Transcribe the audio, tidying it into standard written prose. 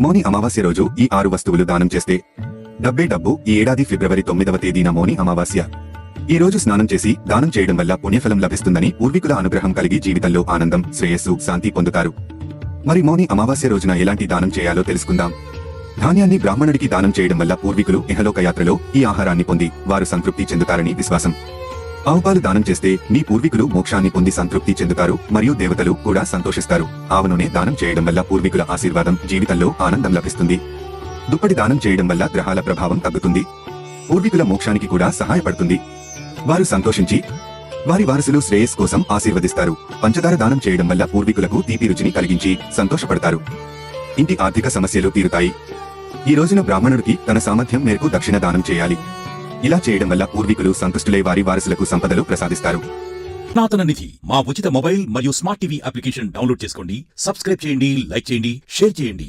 మౌని అమావాస్య రోజు ఈ 6 వస్తువులు దానం చేస్తే డబ్బు ఈ ఏడాది ఫిబ్రవరి 9వ తేదీన మౌని అమావాస్య. ఈ రోజు స్నానం చేసి దానం చేయడం వల్ల పుణ్యఫలం లభిస్తుందని, పూర్వీకుల అనుగ్రహం కలిగి జీవితంలో ఆనందం, శ్రేయస్సు, శాంతి పొందుతారు. మరి మౌని అమావాస్య రోజున ఎలాంటి దానం చేయాలో తెలుసుకుందాం. ధాన్యాన్ని బ్రాహ్మణుడికి దానం చేయడం వల్ల పూర్వీకులు ఇహలోక యాత్రలో ఈ ఆహారాన్ని పొంది వారు సంతృప్తి చెందుతారని విశ్వాసం. ఆవుపాలు దానం చేస్తే మీ పూర్వీకులు మోక్షాన్ని పొంది సంతృప్తి చెందుతారు మరియు దేవతలు కూడా సంతోషిస్తారు. ఆవు నూనె దానం చేయడం వల్ల పూర్వీకుల ఆశీర్వాదం, జీవితంలో ఆనందం లభిస్తుంది. దుప్పటి దానం చేయడం వల్ల గ్రహాల ప్రభావం తగ్గుతుంది. పూర్వీకుల మోక్షానికి కూడా సహాయపడుతుంది. వారు సంతోషించి వారి వారసులు శ్రేయస్ కోసం ఆశీర్వదిస్తారు. పంచదార దానం చేయడం వల్ల పూర్వీకులకు తీపి రుచిని కలిగించి సంతోషపడతారు. ఇంటి ఆర్థిక సమస్యలు తీరుతాయి. ఈ రోజున బ్రాహ్మణుడికి తన సామర్థ్యం మేరకు దక్షిణ దానం చేయాలి. ఇలా చేయడం వల్ల పూర్వీకులు సంతుష్టులై వారి వారసులకు సంపదలు ప్రసాదిస్తారు. సనాతన నిధి మా ఉచిత మొబైల్ మరియు స్మార్ట్ టీవీ అప్లికేషన్ డౌన్లోడ్ చేసుకోండి. సబ్స్క్రైబ్ చేయండి, లైక్ చేయండి, షేర్ చేయండి.